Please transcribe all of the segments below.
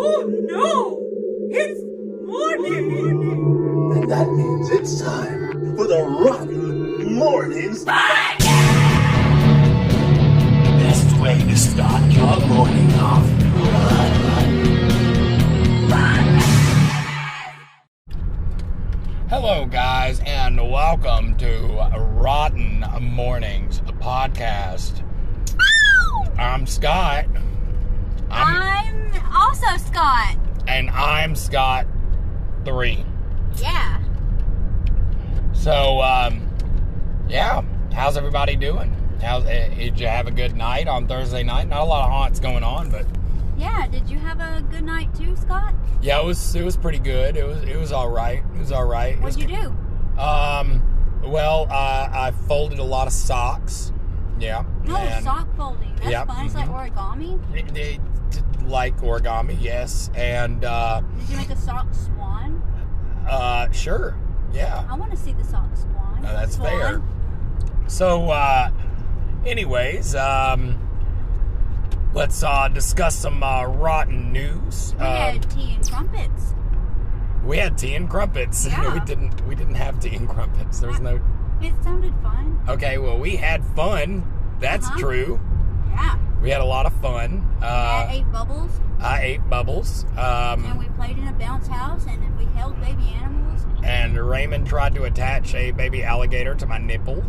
Oh no! It's morning! And that means it's time for the ROTN Mournings Podcast! Best way to start your morning off. Hello, guys, and welcome to ROTN Mournings podcast. I'm Scott. I'm also Scott. And I'm Scott 3. Yeah. So, yeah, how's everybody doing? Did you have a good night on Thursday night? Not a lot of haunts going on, but Yeah, did you have a good night too, Scott? yeah, it was pretty good. It was all right. It was all right. What'd you do? Well, I folded a lot of socks. Yeah. Oh, and sock folding. That's Yep, fun. It's like origami. they like origami, yes, and Did you make a sock swan? sure, yeah. I want to see the sock swan. No, that's Swan. fair. So, anyways, let's discuss some rotten news. We had tea and crumpets. We had tea and crumpets. Yeah. we didn't have tea and crumpets. There was no. It sounded fun. Okay, well, we had fun. That's true. Yeah. We had a lot of fun. I ate bubbles, I ate bubbles. and we played in a bounce house, and we held baby animals. And Raymond tried to attach a baby alligator to my nipple.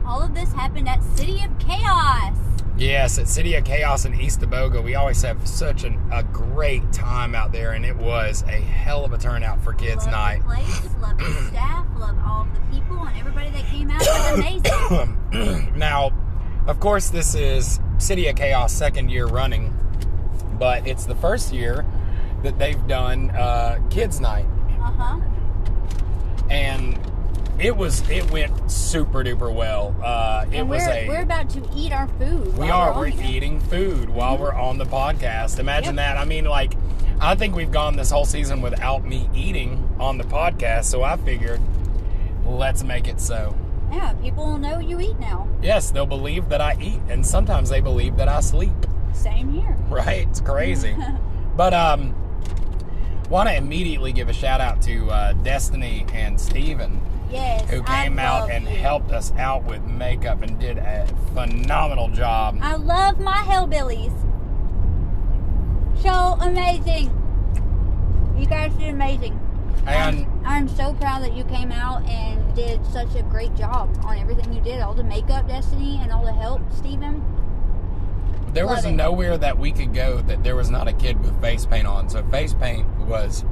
All of this happened at City of Chaos. Yes, at City of Chaos in East Aboga, we always have such a great time out there, and it was a hell of a turnout for Kids Love Night. the place, love the staff, love all of the people, and everybody that came out. It was amazing. Now, of course, this is City of Chaos' second year running, but it's the first year that they've done Kids Night, Uh-huh. and it went super duper well. And we're about to eat our food. We're eating food while we're on the podcast. Imagine that. I mean, like, I think we've gone this whole season without me eating on the podcast, so I figured, let's make it so. Yeah, people will know you eat now. Yes, they'll believe that I eat, and sometimes they believe that I sleep. Same here. Right? It's crazy. But, want to immediately give a shout out to Destiny and Steven, Yes, who came out and helped us out with makeup and did a phenomenal job. I love my hellbillies. So amazing. You guys did amazing. And I'm so proud that you came out and did such a great job on everything you did. All the makeup, Destiny, and all the help, Steven. there was Love it. nowhere that we could go that there was not a kid with face paint on. So face paint was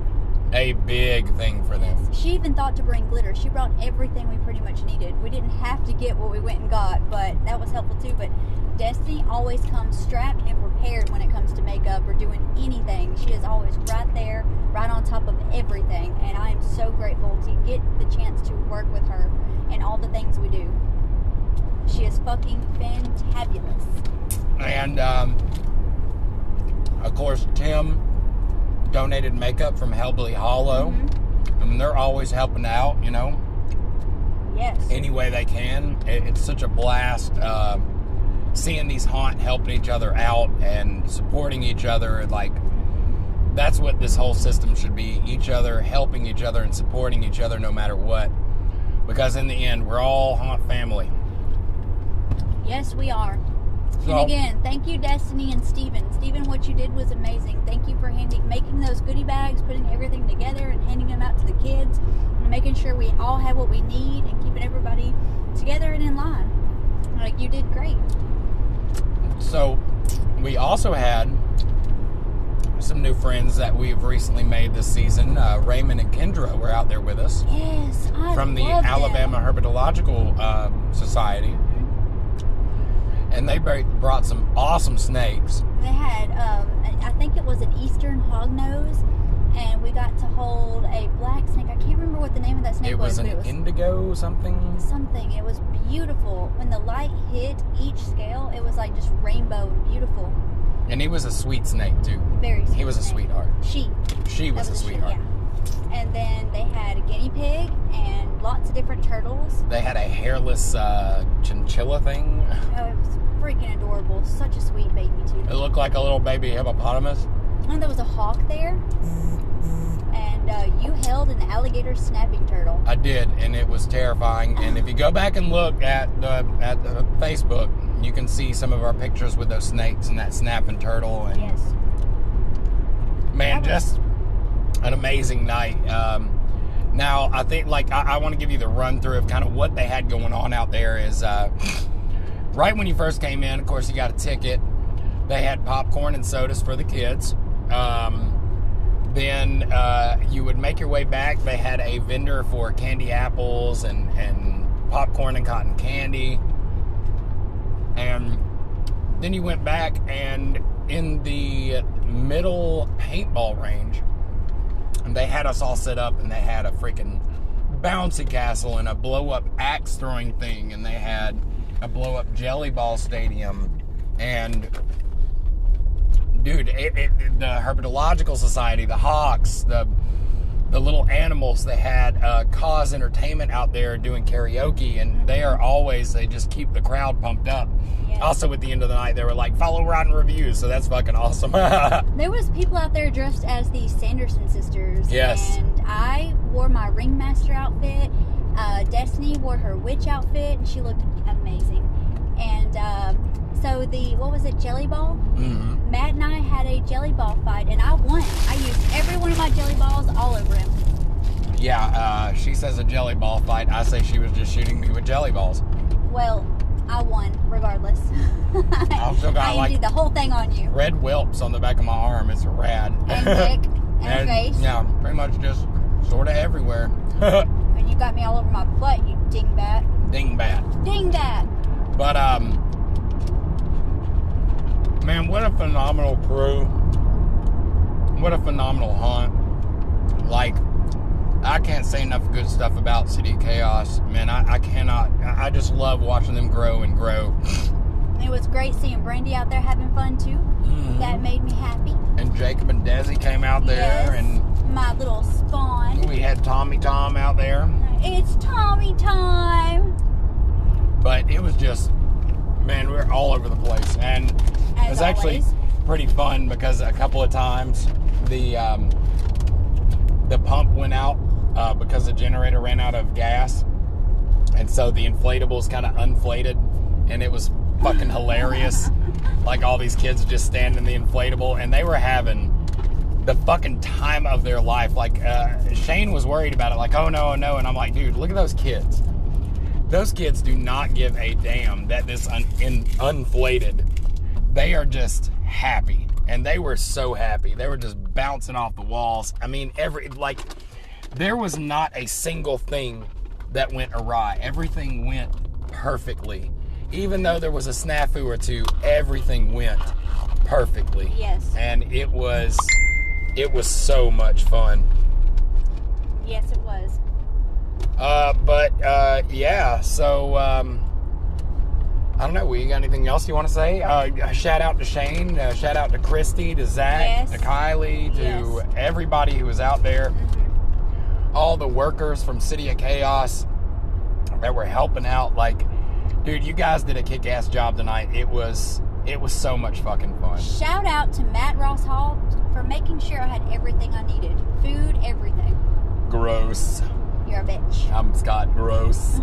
a big thing for them. She even thought to bring glitter. She brought everything we pretty much needed. We didn't have to get what we went and got, but that was helpful too. But Destiny always comes strapped and prepared when it comes to makeup or doing anything. She is always right there, right on top of everything. And I am so grateful to get the chance to work with her and all the things we do. She is fucking fantabulous. And, of course, Tim donated makeup from Hellbilly Hollow. Mm-hmm. And they're always helping out, you know, Yes. any way they can. It's such a blast seeing these haunt helping each other out and supporting each other. Like, that's what this whole system should be. Each other, helping each other and supporting each other no matter what. Because in the end, we're all haunt family. Yes, we are. So, And again, thank you, Destiny and Steven. Steven, what you did was amazing. Thank you for making those goodie bags, putting everything together and handing them out to the kids, and making sure we all have what we need and keeping everybody together and in line. Like, you did great. So, we also had some new friends that we've recently made this season. Raymond and Kendra were out there with us Yes, I from the love them. Alabama Herpetological Society. And they brought some awesome snakes. They had, I think it was an Eastern hognose, and we got to hold a black snake. I can't remember what the name of that snake It was but an it was indigo something. something. It was beautiful. When the light hit each scale, it was like just rainbow and beautiful. And he was a sweet snake, too. Very sweet. He was a snake. sweetheart. She was a she, sweetheart. yeah. And then they had a guinea pig and lots of different turtles. They had a hairless chinchilla thing. Oh, it was freaking adorable. Such a sweet baby, too. It looked like a little baby hippopotamus. And there was a hawk there. And you held an alligator snapping turtle. I did, and it was terrifying. And if you go back and look at the Facebook, you can see some of our pictures with those snakes and that snapping turtle. And Yes. man, just an amazing night. Now, I think, like, I want to give you the run through of kind of what they had going on out there. Is right when you first came in, of course, you got a ticket. They had popcorn and sodas for the kids. Then you would make your way back. They had a vendor for candy apples and popcorn and cotton candy. And then you went back, and in the middle paintball range, they had us all set up, and they had a freaking bouncy castle and a blow-up axe throwing thing, and they had a blow-up jelly ball stadium. And dude, the Herpetological Society, the hawks, the little animals, they had Cause Entertainment out there doing karaoke, and they just keep the crowd pumped up. Yes. Also, at the end of the night, they were like, follow Rotten Reviews, so that's fucking awesome. There was people out there dressed as the Sanderson sisters. Yes. And I wore my ringmaster outfit. Destiny wore her witch outfit, and she looked amazing. And so what was it, jelly ball? Mm-hmm. Matt and I had a jelly ball fight, and I won. I used every one of my jelly balls all over him. Yeah, she says a jelly ball fight. I say she was just shooting me with jelly balls. Well, I won regardless. I've still got, I emptied the whole thing on you. Red whelps on the back of my arm. It's rad. And dick and face. Yeah, pretty much just sort of everywhere. And you got me all over my butt, you dingbat. Dingbat. Dingbat. But, man, what a phenomenal crew. What a phenomenal hunt. Like, I can't say enough good stuff about City of Chaos. Man, I cannot. I just love watching them grow and grow. It was great seeing Brandy out there having fun, too. Mm-hmm. That made me happy. And Jacob and Desi came out there. Yes, And my little spawn. we had Tommy Tom out there. It's Tommy time. But it was just, man, we were all over the place. And it was actually always. pretty fun because a couple of times the pump went out because the generator ran out of gas. And so the inflatables kind of unflated, and it was fucking hilarious. Like, all these kids just standing in the inflatable, and they were having the fucking time of their life. Like, Shane was worried about it, like, oh no, and I'm like, dude, look at those kids. Those kids do not give a damn that this unflated. They are just happy, and they were so happy. They were just bouncing off the walls. I mean, there was not a single thing that went awry. Everything went perfectly. Even though there was a snafu or two, everything went perfectly. Yes. And it was so much fun. Yes, it was. Yeah, so, I don't know, we got anything else you want to say? Shout out to Shane, shout out to Christy, to Zach, Yes. to Kylie, to Yes. everybody who was out there. Mm-hmm. All the workers from City of Chaos that were helping out. Like, dude, you guys did a kick-ass job tonight. It was so much fucking fun. Shout out to Matt Ross Hall for making sure I had everything I needed. Food, everything. Gross. You're a bitch. I'm Scott Gross.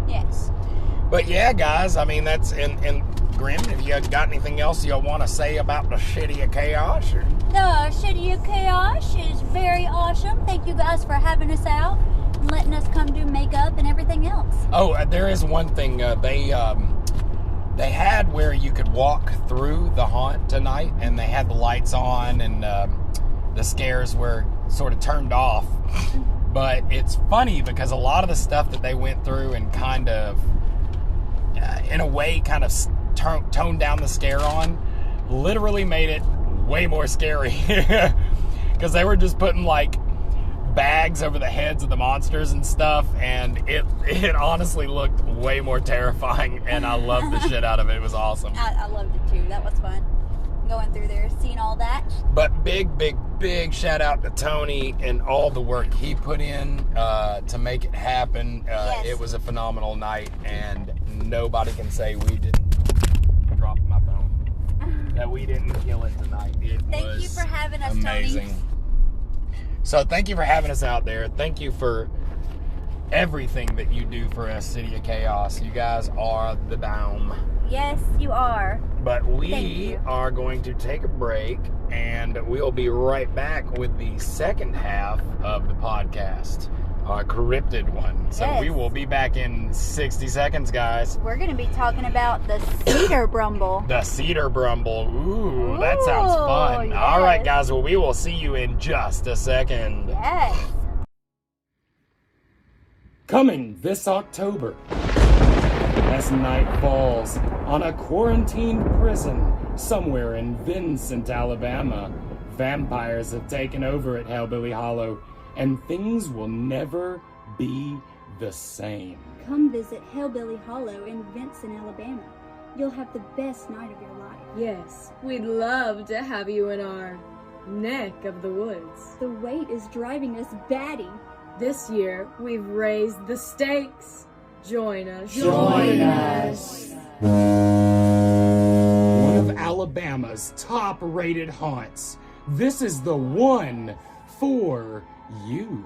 Yes. But yeah, guys, I mean, that's in Grim. If you got anything else you want to say about the City of Chaos? Or... The City of Chaos is very awesome. Thank you guys for having us out and letting us come do makeup and everything else. Oh, there is one thing. They had where you could walk through the haunt tonight, and they had the lights on, and the scares were sort of turned off. But it's funny because a lot of the stuff that they went through and kind of, in a way, kind of toned down the scare on, literally made it way more scary. Because they were just putting, like, bags over the heads of the monsters and stuff, and it honestly looked way more terrifying, and I loved the shit out of it. It was awesome. I loved it too. That was fun. Going through there, seeing all that. But big shout out to Tony and all the work he put in to make it happen. Yes. It was a phenomenal night, and nobody can say we didn't. Drop my phone. having us, Amazing. Tony. So thank you for having us out there. Thank you for everything that you do for us, City of Chaos. You guys are the bomb. Yes, you are. But Thank we you. are going to take a break, and we'll be right back with the second half of the podcast, our cryptid one. So Yes. we will be back in 60 seconds, guys. We're going to be talking about the Cedarbrumble. The Cedarbrumble. Ooh, that sounds Ooh, fun. yes. All right, guys. Well, we will see you in just a second. Yes. Coming this October, as night falls on a quarantined prison somewhere in Vincent, Alabama, vampires have taken over at Hellbilly Hollow, and things will never be the same. Come visit Hellbilly Hollow in Vincent, Alabama. You'll have the best night of your life. Yes, we'd love to have you in our neck of the woods. The wait is driving us batty. This year, we've raised the stakes. Join us. Join us. One of Alabama's top-rated haunts. This is the one for you.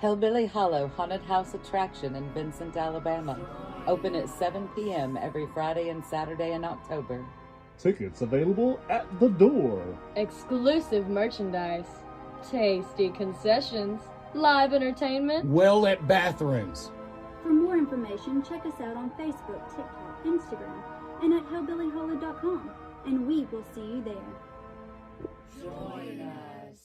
Hellbilly Hollow Haunted House Attraction in Vincent, Alabama. Open at 7 p.m. every Friday and Saturday in October. Tickets available at the door. Exclusive merchandise, tasty concessions, live entertainment. Well-lit bathrooms. For more information, check us out on Facebook, TikTok, Instagram, and at hellbillyhollow.com. And we will see you there. Join us.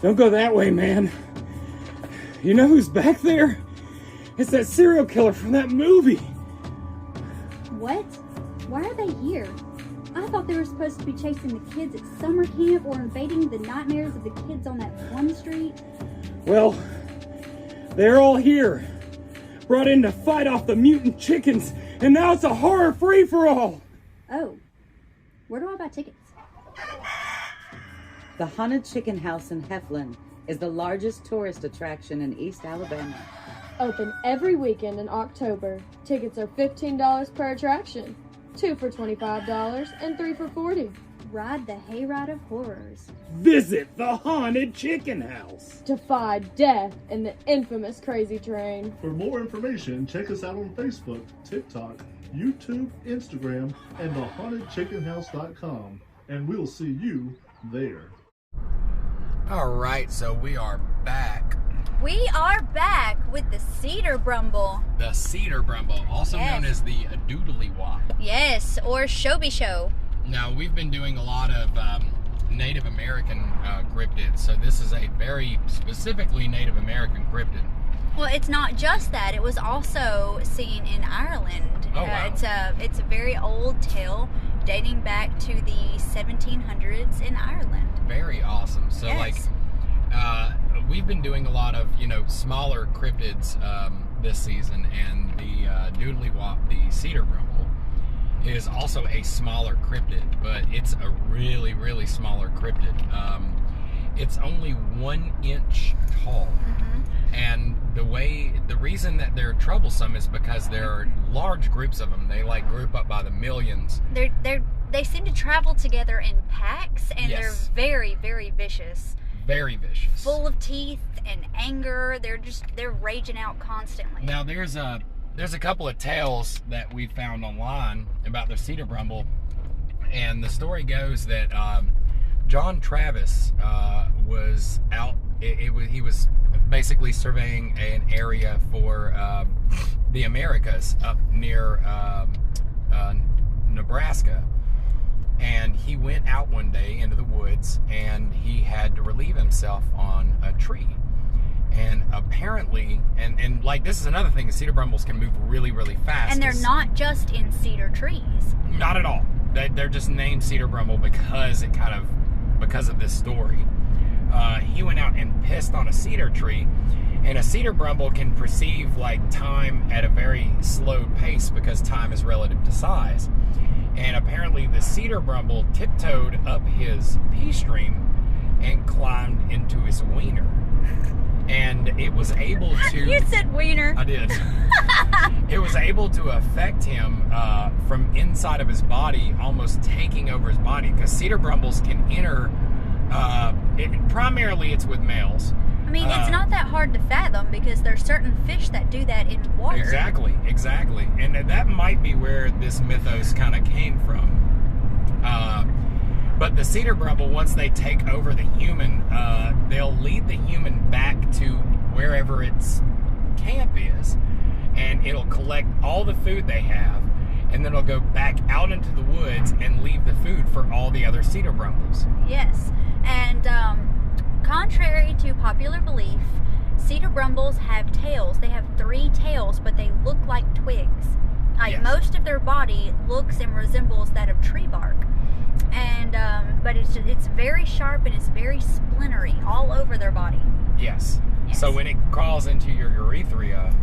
Don't go that way, man. You know who's back there? It's that serial killer from that movie. What? Why are they here? I thought they were supposed to be chasing the kids at summer camp or invading the nightmares of the kids on that one street. Well, they're all here. Brought in to fight off the mutant chickens, and now it's a horror free-for-all. Oh, where do I buy tickets? The Haunted Chicken House in Heflin is the largest tourist attraction in East Alabama. Open every weekend in October. Tickets are $15 per attraction, 2 for $25 and 3 for $40. Ride the hayride of horrors. Visit the Haunted Chicken House. Defy death in the infamous Crazy Train. For more information, check us out on Facebook, TikTok, YouTube, Instagram, and thehauntedchickenhouse.com. And we'll see you there. All right, so we are back. We are back with the Cedarbrumble. The Cedarbrumble, also Yes. known as the Doodly Wop. Yes, or Shoby Show. Now, we've been doing a lot of Native American cryptids, so this is a very specifically Native American cryptid. Well, it's not just that. It was also seen in Ireland. Oh, wow. It's a very old tale dating back to the 1700s in Ireland. Very awesome. So, Yes. we've been doing a lot of, smaller cryptids this season, and the Doodly Wop, the Cedarbrumble, is also a smaller cryptid, but it's a really, really smaller cryptid. It's only 1 inch tall. And the reason that they're troublesome is because there are large groups of them. They group up by the millions. They seem to travel together in packs, and Yes. they're very, very vicious. Very vicious. Full of teeth and anger. They're raging out constantly. Now there's a couple of tales that we found online about the Cedarbrumble, and the story goes that John Travis was out. He was basically surveying an area for the Americas up near Nebraska, and he went out one day into the woods, and he had to relieve himself on a tree. And apparently, and this is another thing, the Cedarbrumbles can move really, really fast. And they're not just in cedar trees. Not at all. They're just named Cedarbrumble because of this story. He went out and pissed on a cedar tree, and a Cedarbrumble can perceive time at a very slow pace because time is relative to size. And apparently the Cedarbrumble tiptoed up his pee stream and climbed into his wiener. And it was able to... You said wiener. I did. It was able to affect him from inside of his body, almost taking over his body, because cedar brumbles can enter, primarily it's with males. I mean, it's not that hard to fathom because there's certain fish that do that in water. Exactly. And that might be where this mythos kind of came from. But the cedarbrumble, once they take over the human, they'll lead the human back to wherever its camp is, and it'll collect all the food they have, and then it'll go back out into the woods and leave the food for all the other cedarbrumbles. Yes, and contrary to popular belief, cedarbrumbles have tails. They have 3 tails, but they look like twigs. Like most of their body looks and resembles that of tree bark. And but it's very sharp and it's very splintery all over their body. Yes. So when it crawls into your urethra,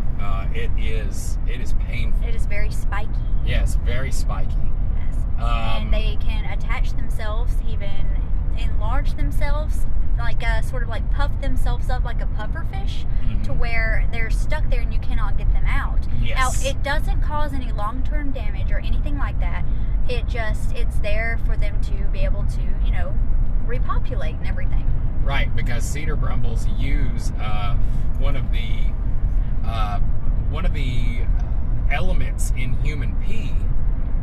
it is painful. It is very spiky. Yes, very spiky. Yes. And they can attach themselves, even enlarge themselves, like sort of like puff themselves up like a puffer fish, to where they're stuck there and you cannot get them out. Yes. Now, it doesn't cause any long-term damage or anything like that. It's there for them to be able to, repopulate and everything. Right, because cedarbrumbles use one of the elements in human pee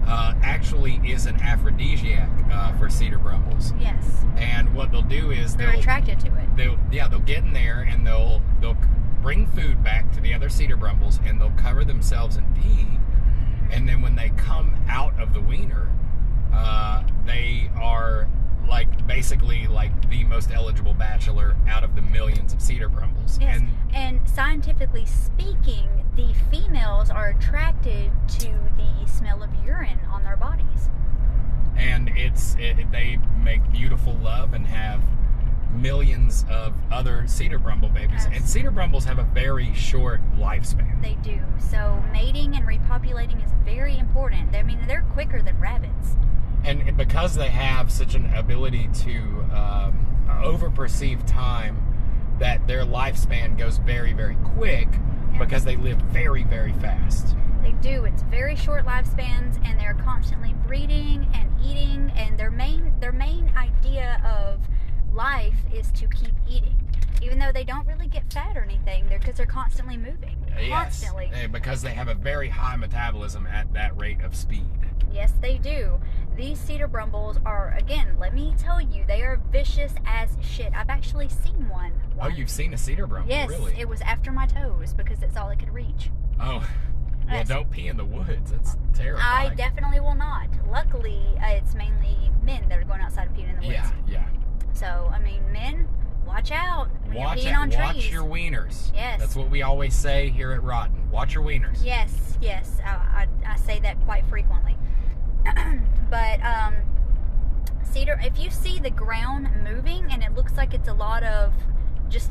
actually is an aphrodisiac for cedarbrumbles. Yes. And what they'll do is they're attracted to it. They'll get in there and they'll bring food back to the other cedarbrumbles and they'll cover themselves in pee. And then when they come out of the wiener, they are basically the most eligible bachelor out of the millions of cedarbrumbles. Yes. And scientifically speaking, the females are attracted to the smell of urine on their bodies. And they make beautiful love and have millions of other cedarbrumble babies. Yes. And cedarbrumbles have a very short lifespan. They do. So mating and repopulating is very important. I mean, they're quicker than rabbits. And because they have such an ability to over-perceive time, that their lifespan goes very, very quick, because they live very, very fast. They do. It's very short lifespans, and they're constantly breeding and eating, and their main idea of life is to keep eating. Even though they don't really get fat or anything, because they're constantly moving. Constantly. Yes, because they have a very high metabolism at that rate of speed. Yes, they do. These cedarbrumbles are, again, let me tell you, they are vicious as shit. I've actually seen one. Oh, you've seen a cedarbrumble? Yes, really? It was after my toes because it's all it could reach. Oh, well, Yes. Don't pee in the woods. That's terrifying. I definitely will not. Luckily, it's mainly men that are going outside and peeing in the woods. Yeah. So, I mean, men, watch out when you're peeing on trees. Watch your wieners. Yes. That's what we always say here at ROTN. Watch your wieners. Yes. I say that quite frequently. But cedar, if you see the ground moving and it looks like it's a lot of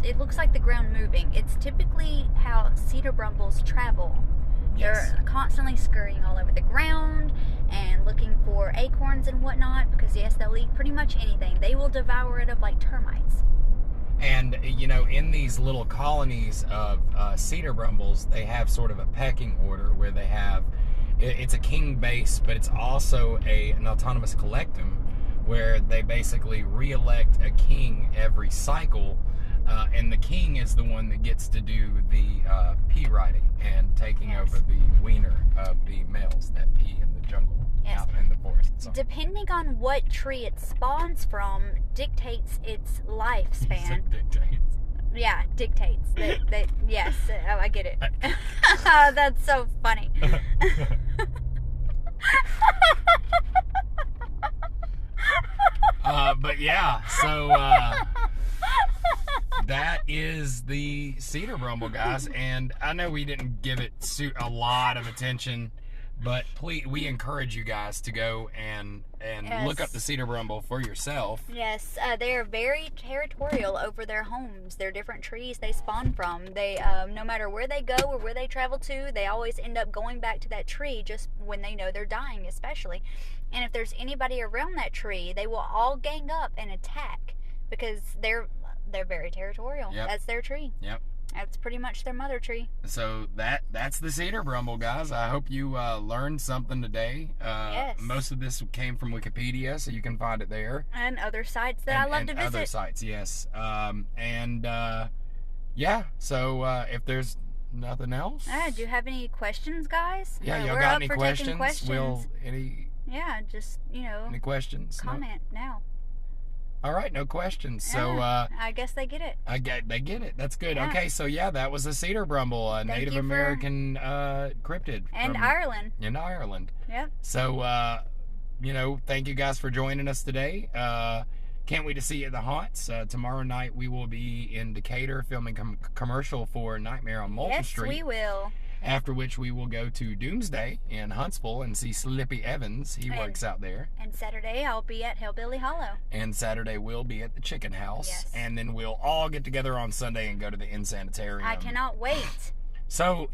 it looks like the ground moving, it's typically how cedarbrumbles travel. Yes. They're constantly scurrying all over the ground and looking for acorns and whatnot, because yes, they'll eat pretty much anything. They will devour it up like termites. And, in these little colonies of cedarbrumbles, they have sort of a pecking order where they have, it's a king base, but it's also an autonomous collectum where they basically re-elect a king every cycle, and the king is the one that gets to do the pee riding and taking over the wiener of the males that pee in the jungle out in the forest. So. Depending on what tree it spawns from dictates its lifespan. Dictates. Yeah, dictates. Yes, I get it. That's so funny. But yeah, so that is the cedarbrumble, guys, and I know we didn't give it a lot of attention, but please, we encourage you guys to go and look up the cedarbrumble for yourself. Yes, they are very territorial over their homes. They're different trees they spawn from. They, no matter where they go or where they travel to, they always end up going back to that tree just when they know they're dying, especially. And if there's anybody around that tree, they will all gang up and attack because they're very territorial. Yep. That's their tree. Yep. That's pretty much their mother tree. So that's the Cedarbrumble, guys. I hope you learned something today. Yes. Most of this came from Wikipedia, so you can find it there. And other sites that I love to visit. Other sites, yes. Yeah, so if there's nothing else. Do you have any questions, guys? Yeah, y'all we're got up any for questions? taking questions. Yeah, just, Any questions? comment now. All right, no questions. So I guess they get it. they get it. That's good. Yeah. Okay, so yeah, that was a Cedarbrumble, a Native American cryptid and Ireland. In Ireland. Yep. So thank you guys for joining us today. Can't wait to see you at the haunts. Tomorrow night we will be in Decatur filming commercial for Nightmare on Moulton Street. Yes, we will. After which we will go to Doomsday in Huntsville and see Slippy Evans. He works out there. And Saturday I'll be at Hellbilly Hollow. And Saturday we'll be at the Chicken House. Yes. And then we'll all get together on Sunday and go to the Insanitarium. I cannot wait. So,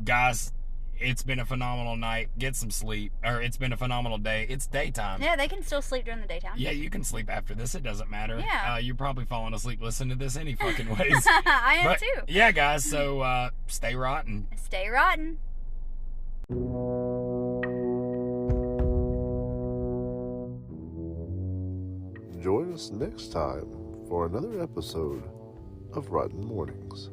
guys, it's been a phenomenal night. Get some sleep. Or it's been a phenomenal day. It's daytime. Yeah, they can still sleep during the daytime. Yeah, you can sleep after this. It doesn't matter. Yeah. You're probably falling asleep listening to this any fucking ways. I am too. Yeah, guys, so stay rotten. Stay rotten. Join us next time for another episode of Rotten Mournings.